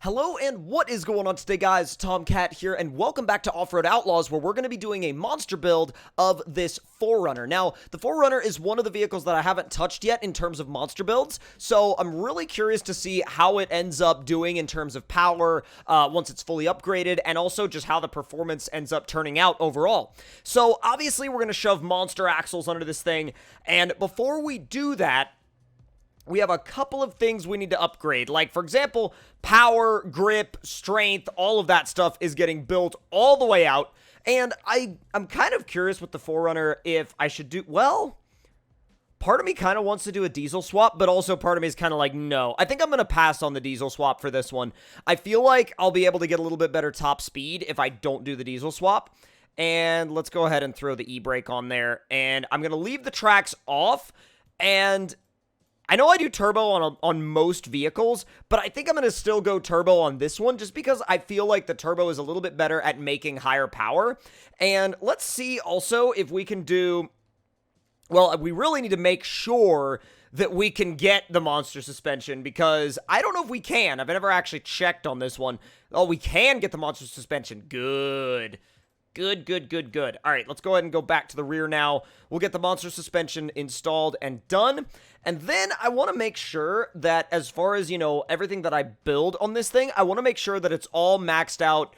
Hello and what is going on today, guys? Tomcat here, and welcome back to OffRoad Outlaws, where we're going to be doing a monster build of this 4Runner. Now, the 4Runner is one of the vehicles that I haven't touched yet in terms of monster builds, so I'm really curious to see how it ends up doing in terms of power once it's fully upgraded, and also just how the performance ends up turning out overall. So, obviously, we're going to shove monster axles under this thing, and before we do that, we have a couple of things we need to upgrade. Like, for example, power, grip, strength, all of that stuff is getting built all the way out. And I'm kind of curious with the 4Runner if I should do... Well, part of me kind of wants to do a diesel swap, but also part of me is kind of like, no. I think I'm going to pass on the diesel swap for this one. I feel like I'll be able to get a little bit better top speed if I don't do the diesel swap. And let's go ahead and throw the e-brake on there. And I'm going to leave the tracks off. And I know I do turbo on most vehicles, but I think I'm going to still go turbo on this one just because I feel like the turbo is a little bit better at making higher power. And let's see also if we can do... Well, we really need to make sure that we can get the monster suspension because I don't know if we can. I've never actually checked on this one. Oh, we can get the monster suspension. Good. Good. All right, let's go ahead and go back to the rear now. We'll get the monster suspension installed and done. And then I want to make sure that as far as, you know, everything that I build on this thing, I want to make sure that it's all maxed out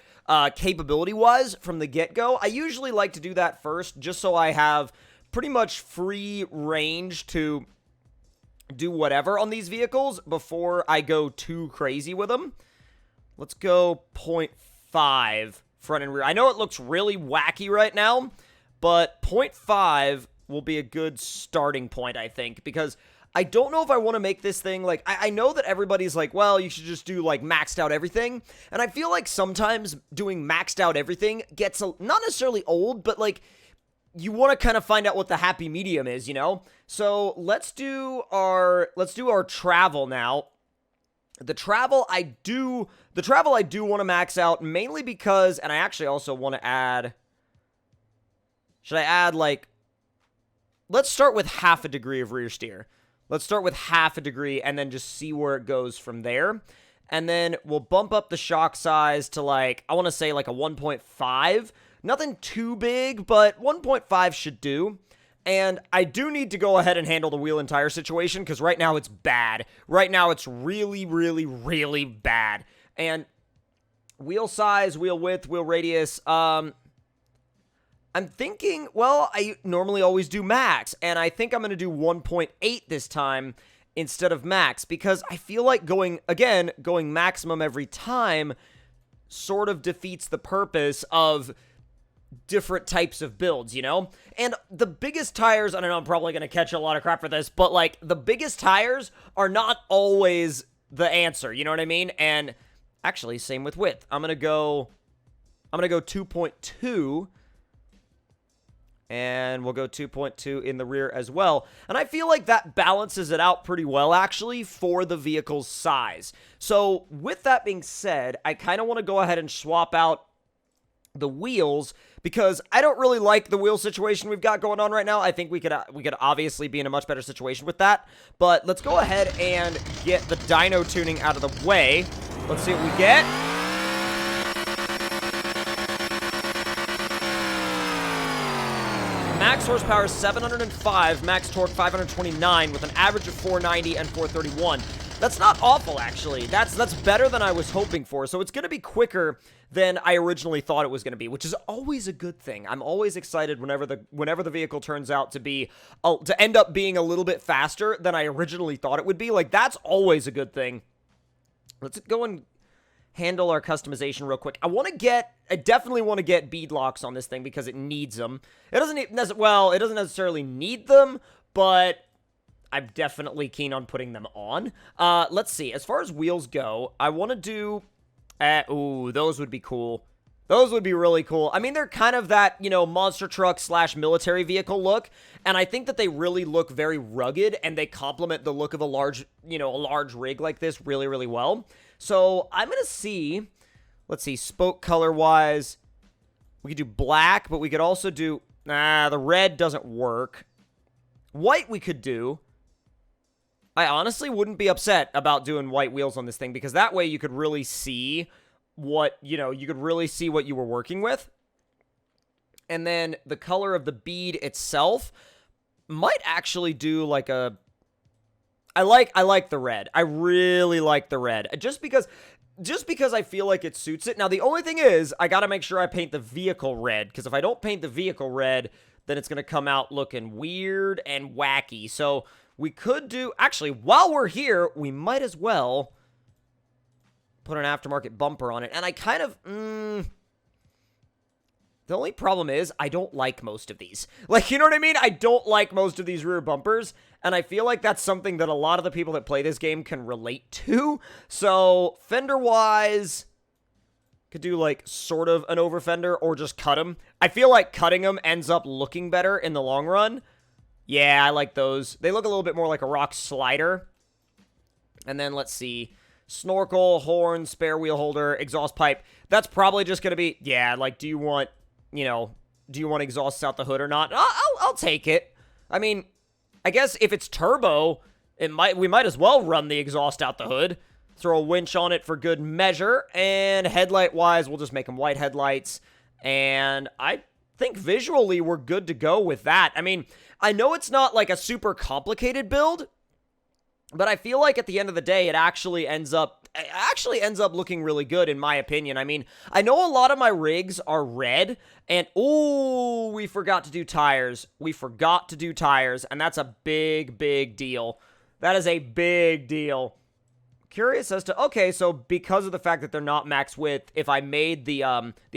capability-wise from the get-go. I usually like to do that first just so I have pretty much free range to do whatever on these vehicles before I go too crazy with them. Let's go 0.5. Front and rear. I know it looks really wacky right now, but 0.5 will be a good starting point, I think, because I don't know if I want to make this thing, like, I know that everybody's like, well, you should just do, like, maxed out everything, and I feel like sometimes doing maxed out everything gets, not necessarily old, but, like, you want to kind of find out what the happy medium is, you know? So, let's do our travel now. The travel I do want to max out mainly because, and I actually also want to add, should I add like, let's start with half a degree of rear steer. Let's start with half a degree and then just see where it goes from there. And then we'll bump up the shock size to like, I want to say like a 1.5. Nothing too big, but 1.5 should do. And I do need to go ahead and handle the wheel and tire situation because right now it's bad. Right now it's really, really, really bad. And wheel size, wheel width, wheel radius, I'm thinking, well, I normally always do max. And I think I'm going to do 1.8 this time instead of max because I feel like going maximum every time sort of defeats the purpose of different types of builds, you know? And the biggest tires, I don't know, I'm probably going to catch a lot of crap for this, but like the biggest tires are not always the answer, you know what I mean? And actually, same with width. I'm going to go 2.2 and we'll go 2.2 in the rear as well. And I feel like that balances it out pretty well, actually, for the vehicle's size. So with that being said, I kind of want to go ahead and swap out the wheels because I don't really like the wheel situation we've got going on right now. I think we could obviously be in a much better situation with that. But let's go ahead and get the dyno tuning out of the way. Let's see what we get. Max horsepower 705, max torque 529 with an average of 490 and 431. That's not awful, actually. That's better than I was hoping for. So it's going to be quicker than I originally thought it was going to be, which is always a good thing. I'm always excited whenever the vehicle turns out to end up being a little bit faster than I originally thought it would be. Like, that's always a good thing. Let's go and handle our customization real quick. I definitely want to get bead locks on this thing because it needs them. It doesn't necessarily need them, but I'm definitely keen on putting them on. Let's see. As far as wheels go, I want to do... ooh, those would be cool. Those would be really cool. I mean, they're kind of that, you know, monster truck / military vehicle look, and I think that they really look very rugged, and they complement the look of a large rig like this really, really well. So I'm going to see... Let's see, spoke color-wise. We could do black, but we could also do... Nah, the red doesn't work. White we could do. I honestly wouldn't be upset about doing white wheels on this thing, because that way you could really see what, you know, you could really see what you were working with. And then the color of the bead itself might actually do like a... I like the red. I really like the red. Just because I feel like it suits it. Now, the only thing is, I gotta make sure I paint the vehicle red, because if I don't paint the vehicle red, then it's gonna come out looking weird and wacky. So we could do... Actually, while we're here, we might as well put an aftermarket bumper on it. And I kind of... The only problem is, I don't like most of these. Like, you know what I mean? I don't like most of these rear bumpers, and I feel like that's something that a lot of the people that play this game can relate to. So, fender-wise, could do, like, sort of an over-fender, or just cut them. I feel like cutting them ends up looking better in the long run. Yeah, I like those. They look a little bit more like a rock slider. And then, let's see... Snorkel, horn, spare wheel holder, exhaust pipe. That's probably just going to be... Yeah, like, do you want... You know, do you want exhausts out the hood or not? I'll take it. I mean, I guess if it's turbo, we might as well run the exhaust out the hood. Throw a winch on it for good measure. And headlight-wise, we'll just make them white headlights. And I think visually we're good to go with that. I mean, I know it's not like a super complicated build, but I feel like at the end of the day, it actually ends up looking really good, in my opinion. I mean, I know a lot of my rigs are red, and, ooh, we forgot to do tires. We forgot to do tires, and that's a big, big deal. That is a big deal. Curious as to, okay, so because of the fact that they're not max width, if I made the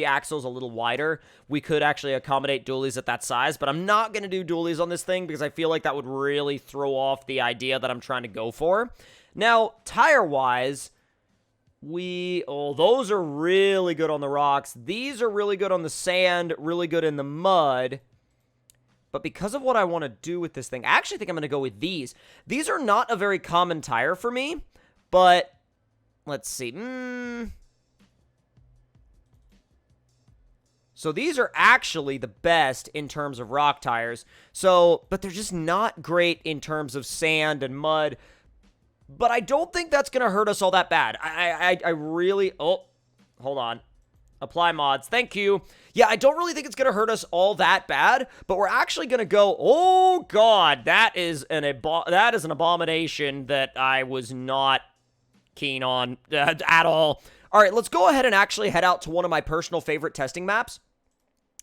axles a little wider, we could actually accommodate dualies at that size, but I'm not going to do dualies on this thing because I feel like that would really throw off the idea that I'm trying to go for. Now, tire-wise... those are really good on the rocks. These are really good on the sand, really good in the mud. But because of what I want to do with this thing, I actually think I'm going to go with these. These are not a very common tire for me, but let's see. So these are actually the best in terms of rock tires. So, but they're just not great in terms of sand and mud. But I don't think that's going to hurt us all that bad. I really... Oh, hold on. Apply mods. Thank you. Yeah, I don't really think it's going to hurt us all that bad, but we're actually going to go... Oh, God, that is an abomination that I was not keen on at all. All right, let's go ahead and actually head out to one of my personal favorite testing maps.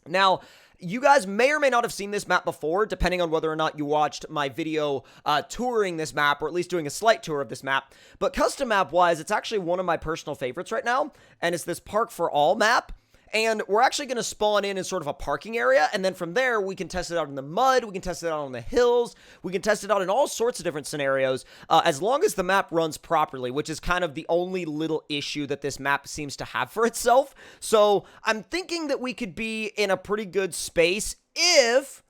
Now... You guys may or may not have seen this map before, depending on whether or not you watched my video touring this map, or at least doing a slight tour of this map. But custom map-wise, it's actually one of my personal favorites right now, and it's this Park for All map. And we're actually going to spawn in sort of a parking area, and then from there, we can test it out in the mud, we can test it out on the hills, we can test it out in all sorts of different scenarios, as long as the map runs properly, which is kind of the only little issue that this map seems to have for itself. So, I'm thinking that we could be in a pretty good space if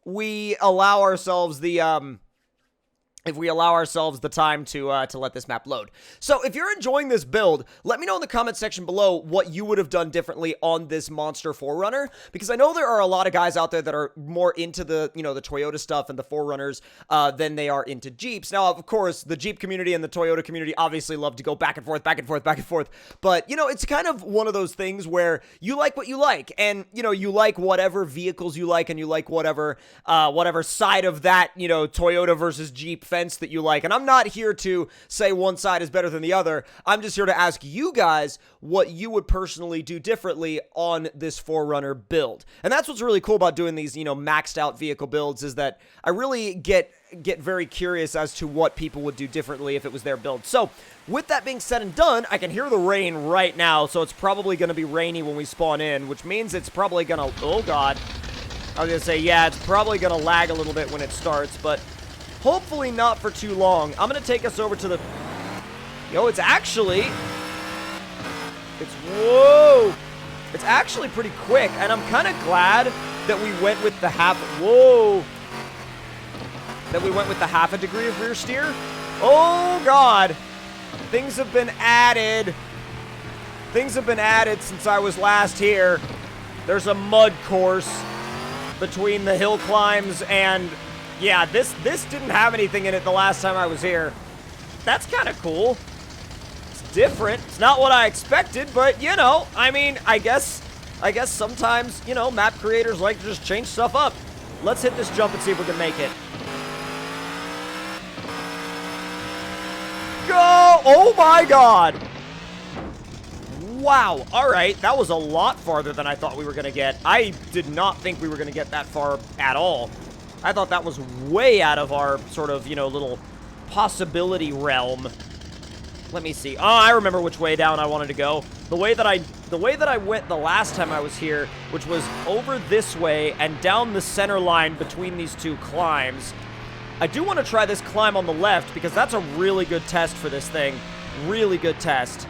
we allow ourselves the, time to let this map load. So if you're enjoying this build, let me know in the comment section below what you would have done differently on this monster 4Runner, because I know there are a lot of guys out there that are more into the, you know, the Toyota stuff and the 4Runners than they are into Jeeps. Now, of course, the Jeep community and the Toyota community obviously love to go back and forth, back and forth, back and forth, but, you know, it's kind of one of those things where you like what you like, and, you know, you like whatever vehicles you like, and you like whatever side of that, you know, Toyota versus Jeep fence that you like. And I'm not here to say one side is better than the other. I'm just here to ask you guys what you would personally do differently on this 4Runner build. And that's what's really cool about doing these, you know, maxed out vehicle builds, is that I really get very curious as to what people would do differently if it was their build. So with that being said and done, I can hear the rain right now, so it's probably going to be rainy when we spawn in, which means it's probably going to... Oh, God. I was going to say, yeah, it's probably going to lag a little bit when it starts, but hopefully not for too long. I'm going to take us over to the... Yo, it's actually... Whoa! It's actually pretty quick, and I'm kind of glad that we went with the half... Whoa! That we went with the half a degree of rear steer. Oh, God! Things have been added. Things have been added since I was last here. There's a mud course between the hill climbs and Yeah, this didn't have anything in it the last time I was here. That's kind of cool. It's different. It's not what I expected, but, you know, I mean, I guess sometimes, you know, map creators like to just change stuff up. Let's hit this jump and see if we can make it. Go! Oh my god! Wow. All right. That was a lot farther than I thought we were going to get. I did not think we were going to get that far at all. I thought that was way out of our sort of, you know, little possibility realm. Let me see. Oh, I remember which way down I wanted to go. The way that I went the last time I was here, which was over this way and down the center line between these two climbs. I do want to try this climb on the left because that's a really good test for this thing. Really good test.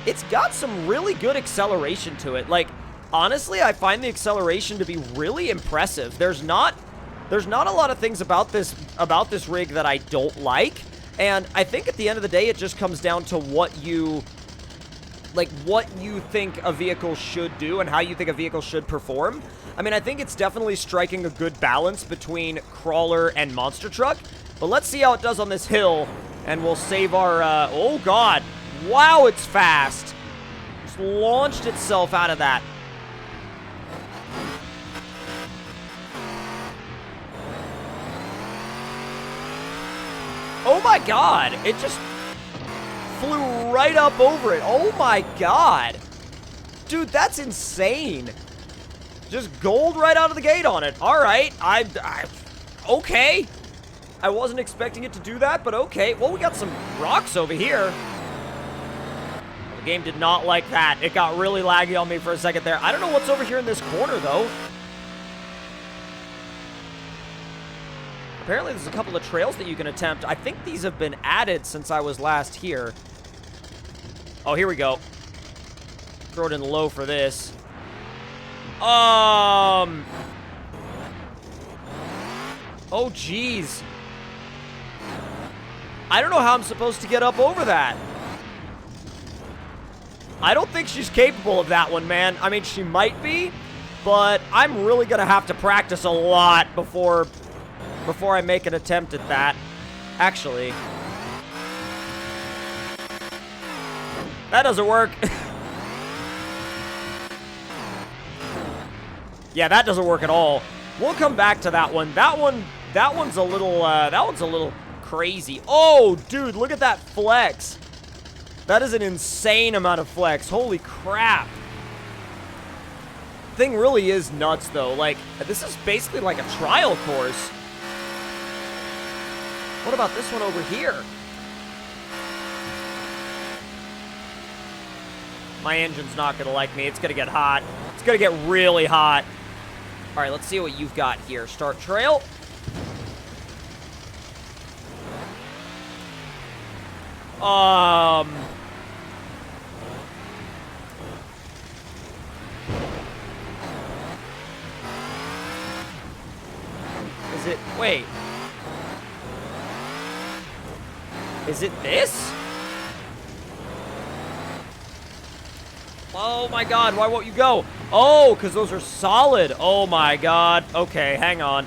It's got some really good acceleration to it. Like, honestly, I find the acceleration to be really impressive. There's not a lot of things about this rig that I don't like, and I think at the end of the day, it just comes down to what you think a vehicle should do and how you think a vehicle should perform. I mean, I think it's definitely striking a good balance between crawler and monster truck, but let's see how it does on this hill, and we'll save our, oh god. Wow, it's fast. Just launched itself out of that. Oh my god. It just flew right up over it. Oh my god. Dude, that's insane. Just gold right out of the gate on it. All right. Okay. I wasn't expecting it to do that, but okay. Well, we got some rocks over here. Game did not like that. It got really laggy on me for a second there. I don't know what's over here in this corner, though. Apparently, there's a couple of trails that you can attempt. I think these have been added since I was last here. Oh, here we go. Throw it in low for this. Oh, geez. I don't know how I'm supposed to get up over that. I don't think she's capable of that one, man. I mean, she might be, but I'm really going to have to practice a lot before I make an attempt at that. Actually. That doesn't work. Yeah, that doesn't work at all. We'll come back to that one. That one's a little crazy. Oh, dude, look at that flex. That is an insane amount of flex. Holy crap. Thing really is nuts, though. Like, this is basically like a trial course. What about this one over here? My engine's not going to like me. It's going to get hot. It's going to get really hot. All right, let's see what you've got here. Start trail. Is it, wait. Is it this? Oh my god, why won't you go? Oh, because those are solid. Oh my god. Okay, hang on.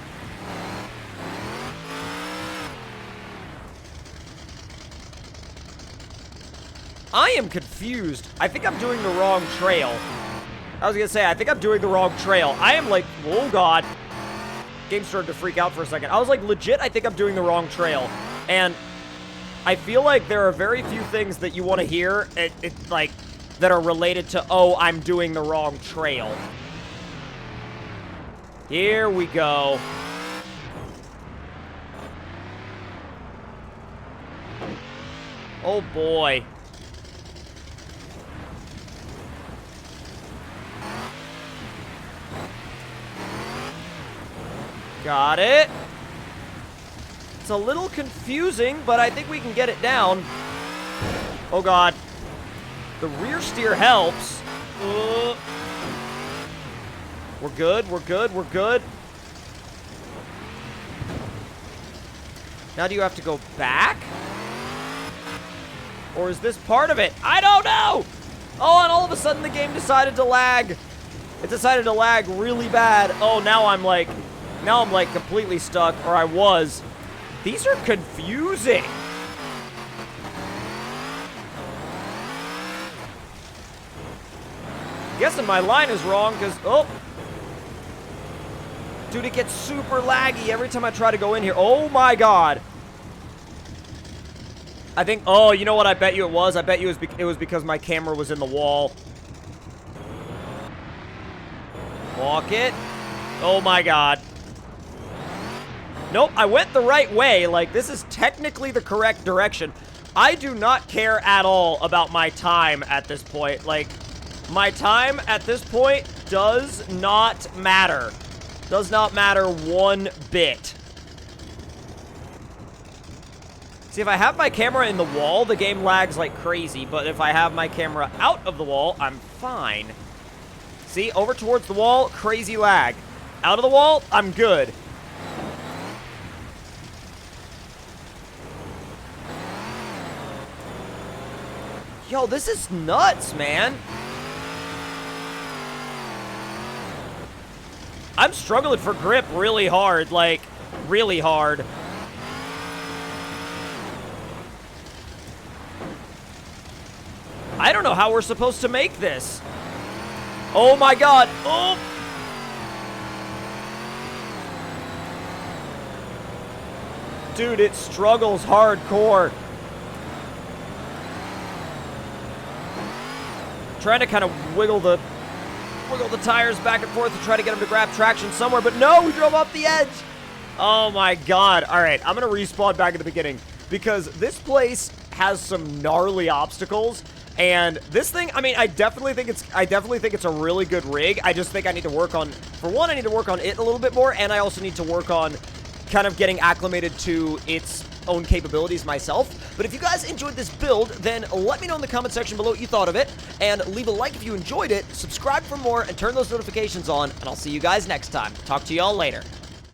I am confused. I think I'm doing the wrong trail. I was gonna say, I think I'm doing the wrong trail. I am like, oh god. Game started to freak out for a second. I was like, legit, I think I'm doing the wrong trail. And I feel like there are very few things that you want to hear, like, that are related to, oh, I'm doing the wrong trail. Here we go. Oh boy. Got it. It's a little confusing, but I think we can get it down. Oh god. The rear steer helps. We're good, we're good, we're good. Now do you have to go back? Or is this part of it? I don't know! Oh, and all of a sudden the game decided to lag. It decided to lag really bad. Oh, now I'm like Now I'm, like, completely stuck, or I was. These are confusing. Guessing my line is wrong, because, oh. Dude, it gets super laggy every time I try to go in here. Oh, my God. I think, oh, you know what I bet you it was? I bet you it was because my camera was in the wall. Walk it. Oh, my God. Nope, I went the right way. Like, this is technically the correct direction. I do not care at all about my time at this point. Like, my time at this point does not matter. Does not matter one bit. See, if I have my camera in the wall, the game lags like crazy. But if I have my camera out of the wall, I'm fine. See, over towards the wall, crazy lag. Out of the wall, I'm good. Yo, this is nuts, man. I'm struggling for grip really hard, like, really hard. I don't know how we're supposed to make this. Oh my God. Oh. Dude, it struggles hardcore. Trying to kind of wiggle the tires back and forth to try to get them to grab traction somewhere, but no, we drove off the edge. Oh my God. All right, I'm gonna respawn back at the beginning because this place has some gnarly obstacles, and this thing, I mean, I definitely think it's a really good rig. I just think I need to work on, for one, I need to work on it a little bit more, and I also need to work on kind of getting acclimated to its own capabilities myself. But if you guys enjoyed this build, then let me know in the comment section below what you thought of it, and leave a like if you enjoyed it, subscribe for more, and turn those notifications on, and I'll see you guys next time. Talk to y'all later.